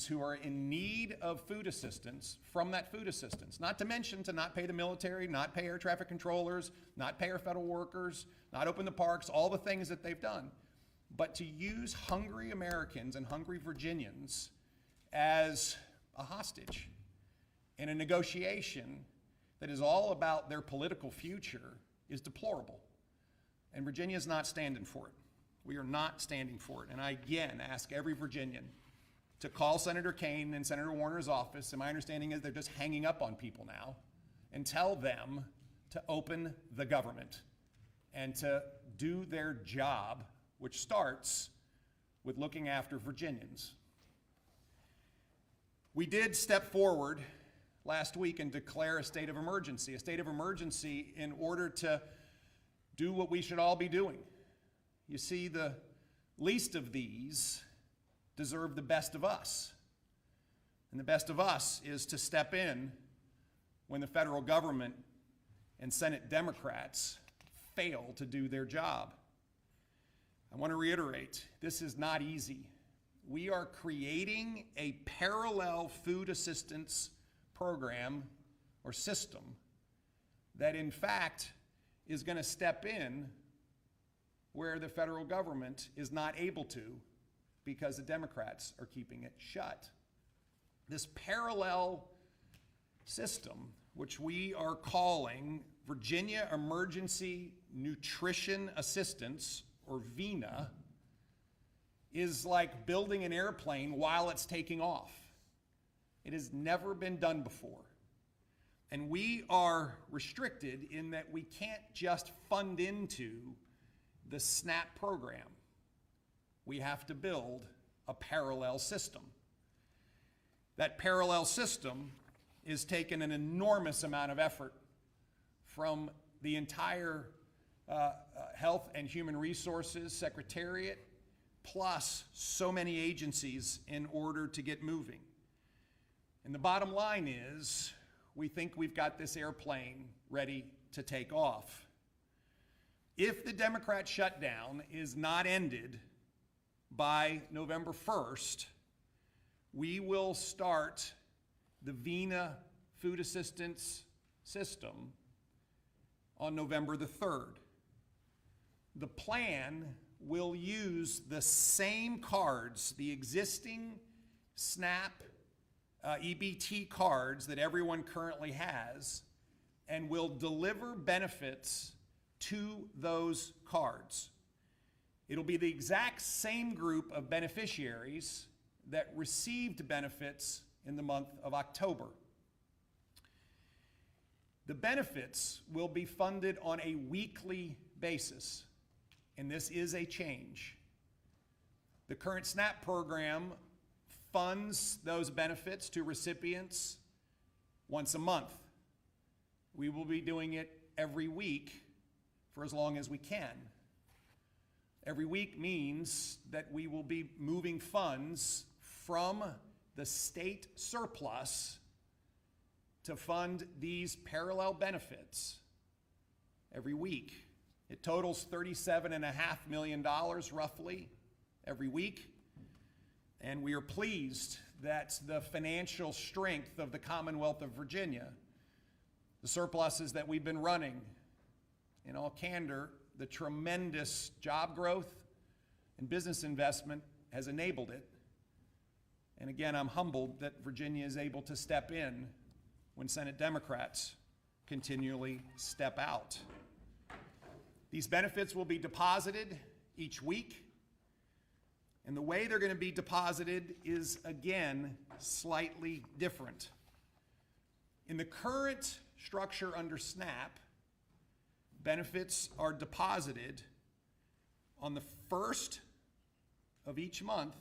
Americans who are in need of food assistance from that food assistance. Not to mention to not pay the military, not pay air traffic controllers, not pay our federal workers, not open the parks, all the things that they've done. But to use hungry Americans and hungry Virginians as a hostage in a negotiation that is all about their political future is deplorable. And Virginia is not standing for it. We are not standing for it. And I again ask every Virginian to call Senator Kaine and Senator Warner's office, and my understanding is they're just hanging up on people now, and tell them to open the government and to do their job, which starts with looking after Virginians. We did step forward last week and declare a state of emergency in order to do what we should all be doing. You see, the least of these deserve the best of us. And the best of us is to step in when the federal government and Senate Democrats fail to do their job. I want to reiterate, this is not easy. We are creating a parallel food assistance program or system that in fact is going to step in where the federal government is not able to because the Democrats are keeping it shut. This parallel system, which we are calling Virginia Emergency Nutrition Assistance, or VENA, is like building an airplane while it's taking off. It has never been done before. And we are restricted in that we can't just fund into the SNAP program. We have to build a parallel system. That parallel system is taking an enormous amount of effort from the entire Health and Human Resources Secretariat, plus so many agencies in order to get moving. And the bottom line is, we think we've got this airplane ready to take off. If the Democrat shutdown is not ended by November 1st, we will start the VENA food assistance system on November the 3rd. The plan will use the same cards, the existing SNAP EBT cards that everyone currently has, and will deliver benefits to those cards. It'll be the exact same group of beneficiaries that received benefits in the month of October. The benefits will be funded on a weekly basis, and this is a change. The current SNAP program funds those benefits to recipients once a month. We will be doing it every week for as long as we can. Every week means that we will be moving funds from the state surplus to fund these parallel benefits every week. It totals $37.5 million roughly every week. And we are pleased that the financial strength of the Commonwealth of Virginia, the surpluses that we've been running, in all candor, the tremendous job growth and business investment has enabled it. And again, I'm humbled that Virginia is able to step in when Senate Democrats continually step out. These benefits will be deposited each week. And the way they're going to be deposited is, again, slightly different. In the current structure under SNAP, benefits are deposited on the first of each month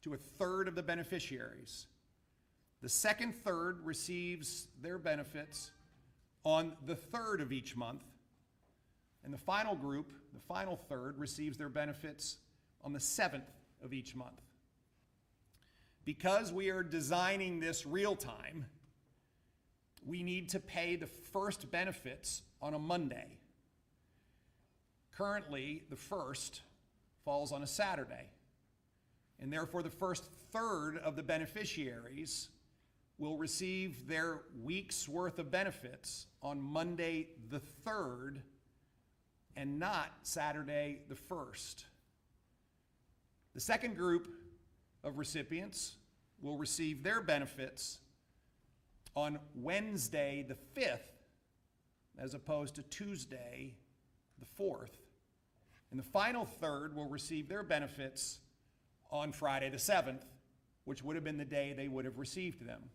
to a third of the beneficiaries. The second third receives their benefits on the third of each month. And the final group, the final third, receives their benefits on the 7th of each month. Because we are designing this real time, we need to pay the first benefits on a Monday. Currently, the first falls on a Saturday. And therefore, the first third of the beneficiaries will receive their week's worth of benefits on Monday the 3rd and not Saturday the 1st. The second group of recipients will receive their benefits on Wednesday the 5th as opposed to Tuesday the 4th. And the final third will receive their benefits on Friday the 7th, which would have been the day they would have received them.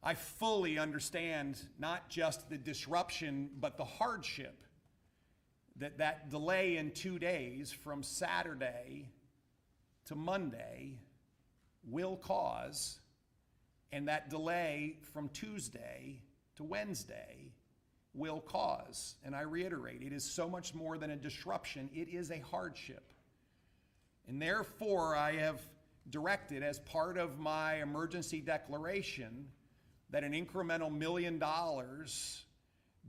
I fully understand not just the disruption, but the hardship that delay in 2 days from Saturday to Monday will cause, and that delay from Tuesday to Wednesday will cause. And I reiterate, it is so much more than a disruption, it is a hardship. And therefore, I have directed as part of my emergency declaration that an incremental $1 million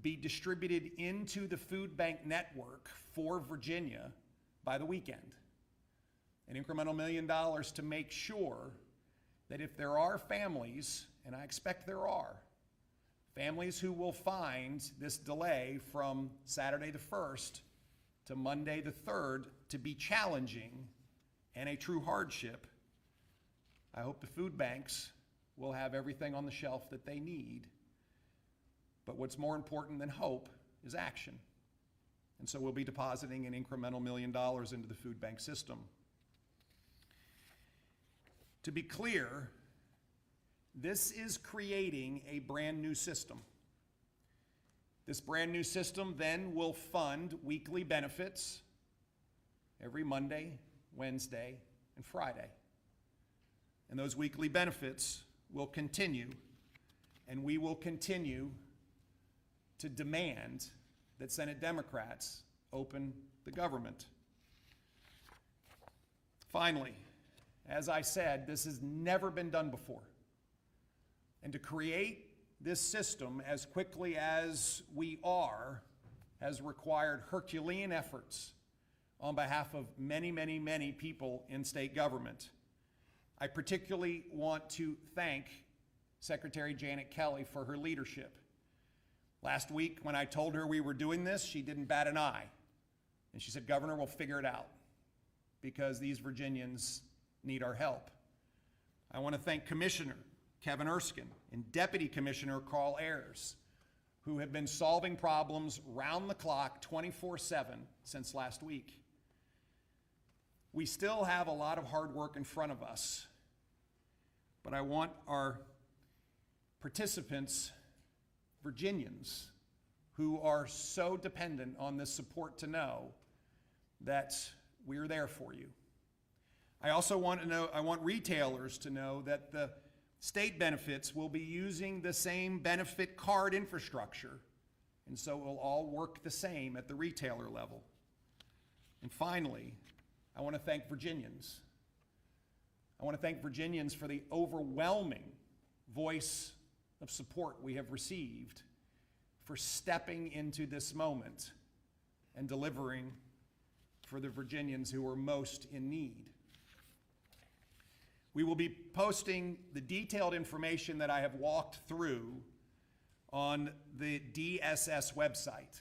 be distributed into the food bank network for Virginia by the weekend. An incremental $1 million to make sure that if there are families, and I expect there are, families who will find this delay from Saturday the 1st to Monday the 3rd to be challenging and a true hardship, I hope the food banks will have everything on the shelf that they need. But what's more important than hope is action. And so we'll be depositing an incremental $1 million into the food bank system. To be clear, this is creating a brand new system. This brand new system then will fund weekly benefits every Monday, Wednesday, and Friday. And those weekly benefits will continue, and we will continue to demand that Senate Democrats open the government. Finally, as I said, this has never been done before. And to create this system as quickly as we are has required Herculean efforts on behalf of many, many, many people in state government. I particularly want to thank Secretary Janet Kelly for her leadership. Last week, when I told her we were doing this, she didn't bat an eye. And she said, "Governor, we'll figure it out because these Virginians need our help." I want to thank Commissioner Kevin Erskine and Deputy Commissioner Carl Ayers, who have been solving problems round the clock 24/7 since last week. We still have a lot of hard work in front of us, but I want our participants, Virginians, who are so dependent on this support to know that we're there for you. I also want retailers to know that the state benefits will be using the same benefit card infrastructure, and so it will all work the same at the retailer level. And finally, I want to thank Virginians. I want to thank Virginians for the overwhelming voice of support we have received for stepping into this moment and delivering for the Virginians who are most in need. We will be posting the detailed information that I have walked through on the DSS website.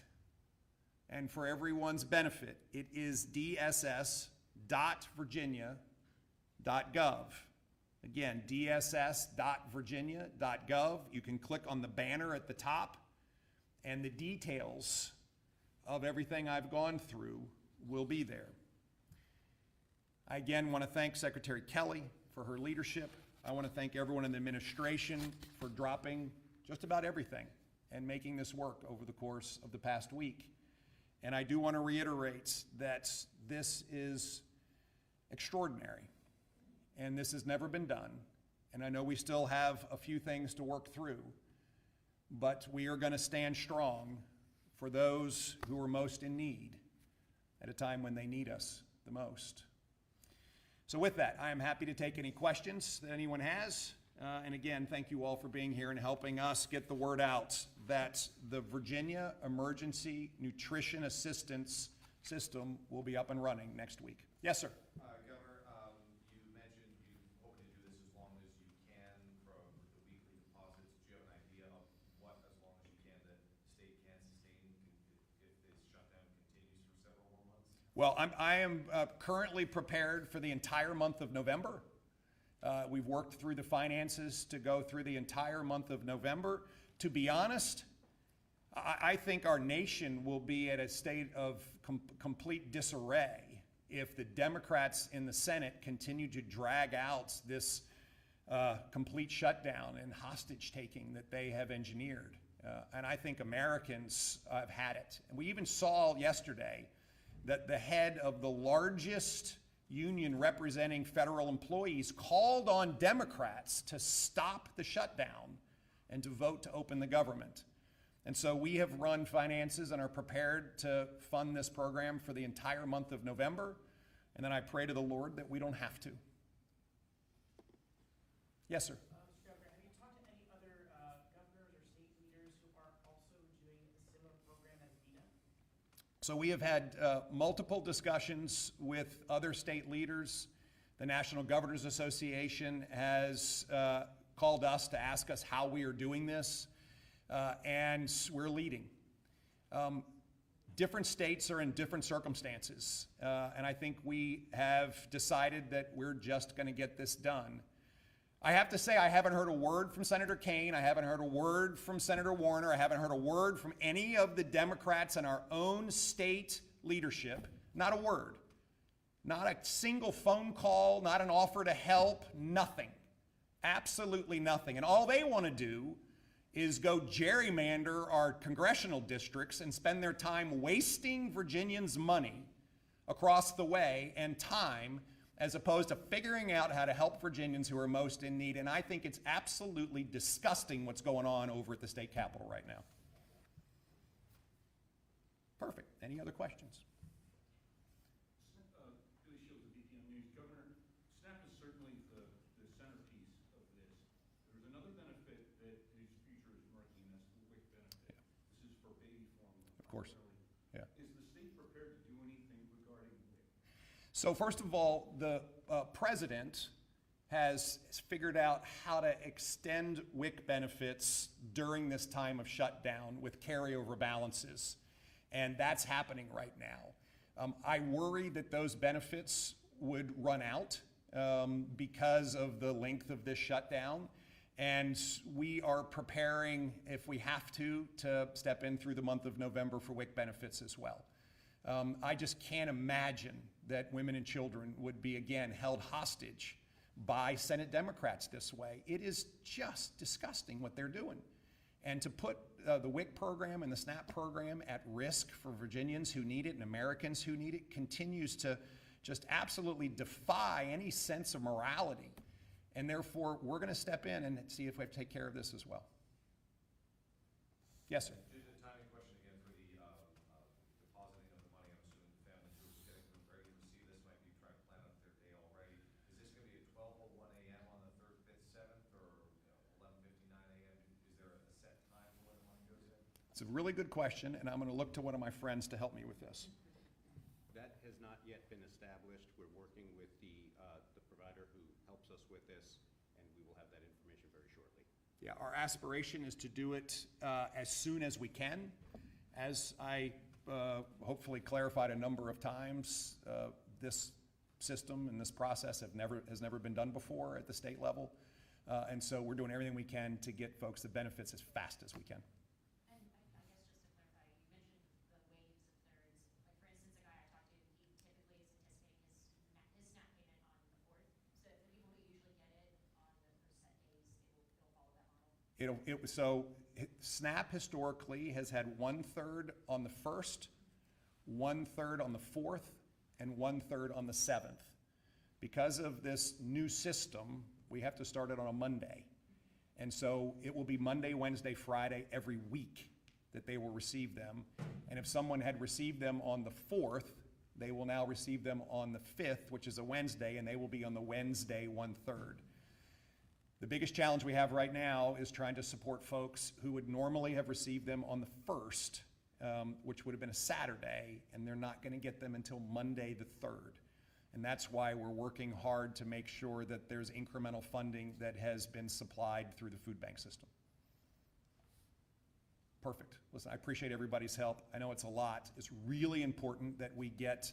And for everyone's benefit, it is dss.virginia.gov. Again, dss.virginia.gov. You can click on the banner at the top, and the details of everything I've gone through will be there. I again want to thank Secretary Kelly for her leadership. I want to thank everyone in the administration for dropping just about everything and making this work over the course of the past week. And I do want to reiterate that this is extraordinary, and this has never been done. And I know we still have a few things to work through, but we are going to stand strong for those who are most in need at a time when they need us the most. So with that, I am happy to take any questions that anyone has. And again, thank you all for being here and helping us get the word out that the Virginia Emergency Nutrition Assistance System will be up and running next week. Yes, sir. Governor, Well, I am currently prepared for the entire month of November. We've worked through the finances to go through the entire month of November. To be honest, I think our nation will be at a state of complete disarray if the Democrats in the Senate continue to drag out this complete shutdown and hostage taking that they have engineered. And I think Americans have had it. And we even saw yesterday that the head of the largest union representing federal employees called on Democrats to stop the shutdown and to vote to open the government. And so we have run finances and are prepared to fund this program for the entire month of November. And then I pray to the Lord that we don't have to. Yes, sir. Mr. Governor, have you talked to any other governors or state leaders who are also doing a similar program as VITA? So we have had multiple discussions with other state leaders. The National Governors Association has called us to ask us how we are doing this, and we're leading. Different states are in different circumstances, and I think we have decided that we're just going to get this done. I have to say, I haven't heard a word from Senator Kaine. I haven't heard a word from Senator Warner. I haven't heard a word from any of the Democrats in our own state leadership. Not a word. Not a single phone call, not an offer to help, nothing. Absolutely nothing. And all they want to do is go gerrymander our congressional districts and spend their time wasting Virginians' money across the way and time, as opposed to figuring out how to help Virginians who are most in need. And I think it's absolutely disgusting what's going on over at the state capitol right now. Perfect. Any other questions? Billy Shields of BPM News. Governor, SNAP is certainly the centerpiece of this. There's another benefit that his future is murky, and that's the WIC benefit. Yeah. This is for baby formula. Of course. Yeah. Is the state prepared to do anything regarding WIC? So first of all, the president has figured out how to extend WIC benefits during this time of shutdown with carryover balances. And that's happening right now. I worry that those benefits would run out because of the length of this shutdown. And we are preparing, if we have to step in through the month of November for WIC benefits as well. I just can't imagine that women and children would be, again, held hostage by Senate Democrats this way. It is just disgusting what they're doing. And to put the WIC program and the SNAP program at risk for Virginians who need it and Americans who need it continues to just absolutely defy any sense of morality. And therefore, we're going to step in and see if we have to take care of this as well. Yes, sir. It's a really good question, and I'm going to look to one of my friends to help me with this. That has not yet been established. We're working with the provider who helps us with this, and we will have that information very shortly. Yeah, our aspiration is to do it as soon as we can. As I hopefully clarified a number of times, this system and this process has never been done before at the state level. And so we're doing everything we can to get folks the benefits as fast as we can. So SNAP historically has had 1/3 on the 1st, 1/3 on the 4th, and 1/3 on the 7th. Because of this new system, we have to start it on a Monday. And so it will be Monday, Wednesday, Friday every week that they will receive them. And if someone had received them on the 4th, they will now receive them on the 5th, which is a Wednesday, and they will be on the Wednesday 1/3. The biggest challenge we have right now is trying to support folks who would normally have received them on the 1st, which would have been a Saturday, and they're not going to get them until Monday the 3rd. And that's why we're working hard to make sure that there's incremental funding that has been supplied through the food bank system. Perfect. Listen, I appreciate everybody's help. I know it's a lot. It's really important that we get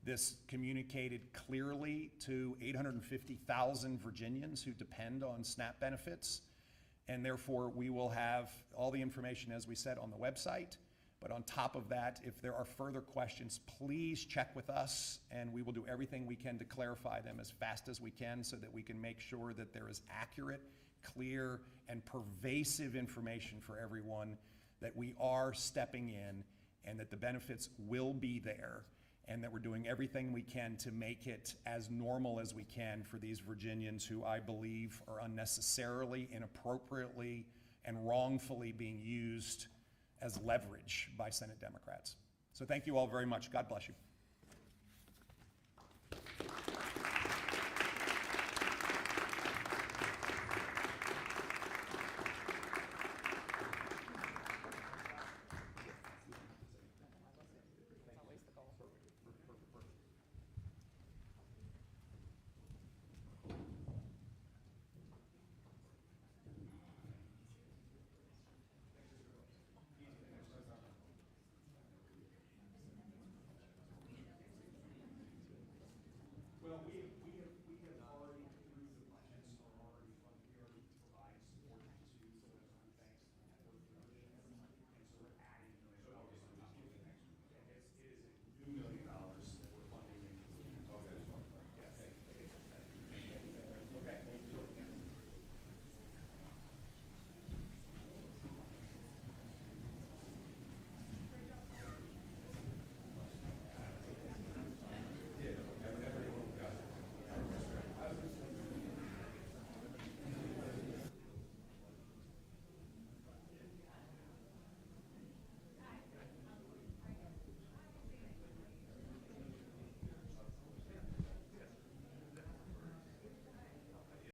This communicated clearly to 850,000 Virginians who depend on SNAP benefits. And therefore, we will have all the information, as we said, on the website. But on top of that, if there are further questions, please check with us, and we will do everything we can to clarify them as fast as we can so that we can make sure that there is accurate, clear, and pervasive information for everyone, that we are stepping in and that the benefits will be there, and that we're doing everything we can to make it as normal as we can for these Virginians who I believe are unnecessarily, inappropriately, and wrongfully being used as leverage by Senate Democrats. So thank you all very much. God bless you. Well, we